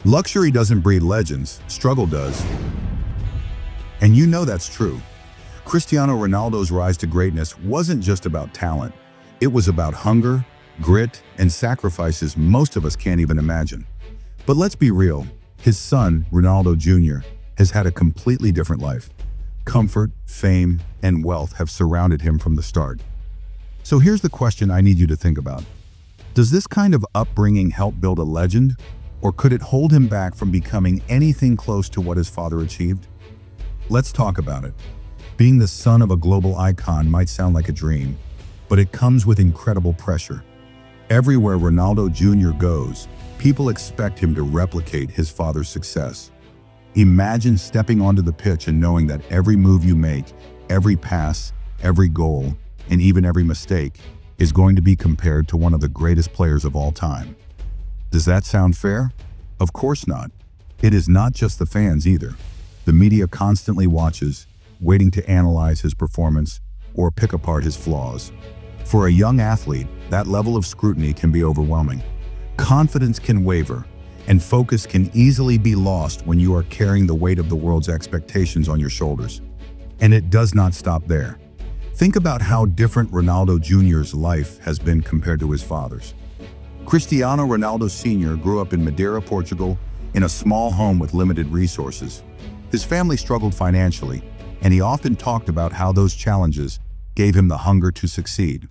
Luxury doesn't breed legends, struggle does. And you know that's true. Cristiano Ronaldo's rise to greatness wasn't just about talent. It was about hunger, grit, and sacrifices most of us can't even imagine. But let's be real, his son, Ronaldo Jr., has had a completely different life. Comfort, fame, and wealth have surrounded him from the start. So here's the question I need you to think about. Does this kind of upbringing help build a legend, or could it hold him back from becoming anything close to what his father achieved? Let's talk about it. Being the son of a global icon might sound like a dream, but it comes with incredible pressure. Everywhere Ronaldo Jr. goes, people expect him to replicate his father's success. Imagine stepping onto the pitch and knowing that every move you make, every pass, every goal, and even every mistake is going to be compared to one of the greatest players of all time. Does that sound fair? Of course not. It is not just the fans either. The media constantly watches, waiting to analyze his performance or pick apart his flaws. For a young athlete, that level of scrutiny can be overwhelming. Confidence can waver, and focus can easily be lost when you are carrying the weight of the world's expectations on your shoulders. And it does not stop there. Think about how different Ronaldo Jr.'s life has been compared to his father's. Cristiano Ronaldo Sr. grew up in Madeira, Portugal, in a small home with limited resources. His family struggled financially, and he often talked about how those challenges gave him the hunger to succeed.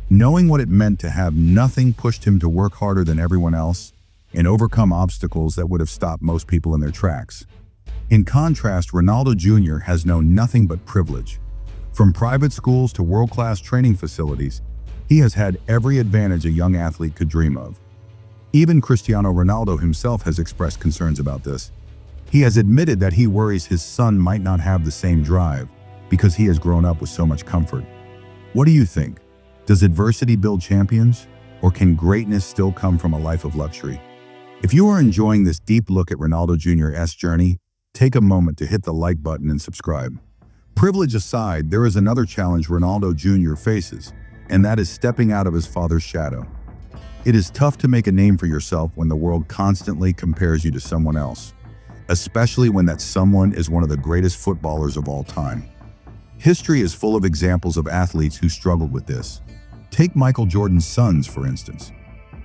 Knowing what it meant to have nothing pushed him to work harder than everyone else and overcome obstacles that would have stopped most people in their tracks. In contrast, Ronaldo Jr. has known nothing but privilege. From private schools to world-class training facilities, he has had every advantage a young athlete could dream of. Even Cristiano Ronaldo himself has expressed concerns about this. He has admitted that he worries his son might not have the same drive because he has grown up with so much comfort. What do you think? Does adversity build champions, or can greatness still come from a life of luxury? If you are enjoying this deep look at Ronaldo Jr.'s journey, take a moment to hit the like button and subscribe. Privilege aside, there is another challenge Ronaldo Jr. faces, and that is stepping out of his father's shadow. It is tough to make a name for yourself when the world constantly compares you to someone else, especially when that someone is one of the greatest footballers of all time. History is full of examples of athletes who struggled with this. Take Michael Jordan's sons, for instance.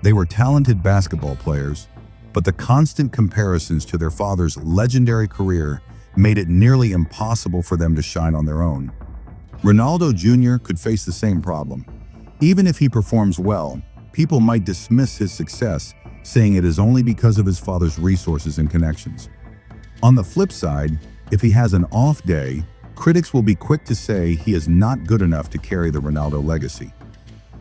They were talented basketball players, but the constant comparisons to their father's legendary career made it nearly impossible for them to shine on their own. Ronaldo Jr. could face the same problem. Even if he performs well, people might dismiss his success, saying it is only because of his father's resources and connections. On the flip side, if he has an off day, critics will be quick to say he is not good enough to carry the Ronaldo legacy.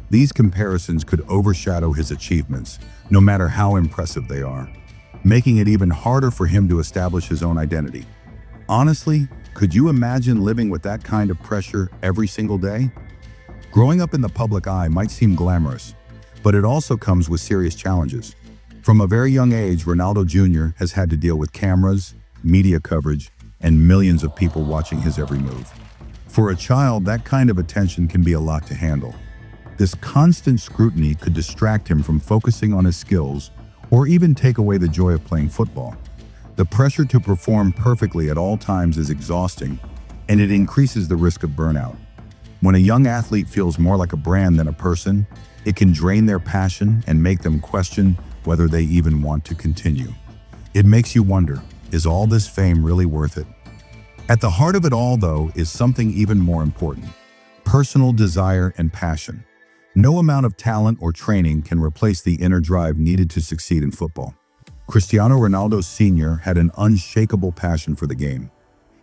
These comparisons could overshadow his achievements, no matter how impressive they are, making it even harder for him to establish his own identity. Honestly, could you imagine living with that kind of pressure every single day? Growing up in the public eye might seem glamorous, but it also comes with serious challenges. From a very young age, Ronaldo Jr. has had to deal with cameras, media coverage, and millions of people watching his every move. For a child, that kind of attention can be a lot to handle. This constant scrutiny could distract him from focusing on his skills or even take away the joy of playing football. The pressure to perform perfectly at all times is exhausting, and it increases the risk of burnout. When a young athlete feels more like a brand than a person, it can drain their passion and make them question whether they even want to continue. It makes you wonder, is all this fame really worth it? At the heart of it all, though, is something even more important: personal desire and passion. No amount of talent or training can replace the inner drive needed to succeed in football. Cristiano Ronaldo Sr. had an unshakable passion for the game.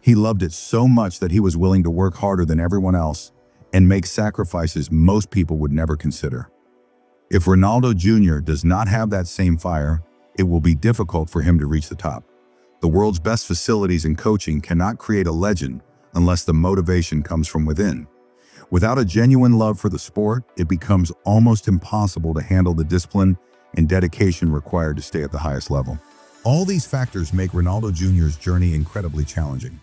He loved it so much that he was willing to work harder than everyone else and make sacrifices most people would never consider. If Ronaldo Jr. does not have that same fire, it will be difficult for him to reach the top. The world's best facilities and coaching cannot create a legend unless the motivation comes from within. Without a genuine love for the sport, it becomes almost impossible to handle the discipline and dedication required to stay at the highest level. All these factors make Ronaldo Jr.'s journey incredibly challenging.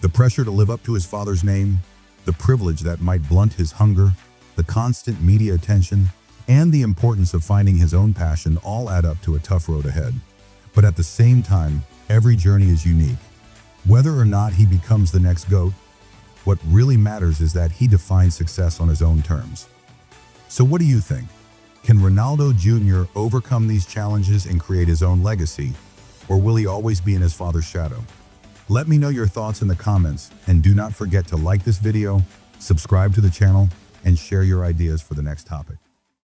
The pressure to live up to his father's name, the privilege that might blunt his hunger, the constant media attention, and the importance of finding his own passion all add up to a tough road ahead. But at the same time, every journey is unique. Whether or not he becomes the next GOAT, what really matters is that he defines success on his own terms. So what do you think? Can Ronaldo Jr. overcome these challenges and create his own legacy, or will he always be in his father's shadow? Let me know your thoughts in the comments, and do not forget to like this video, subscribe to the channel, and share your ideas for the next topic.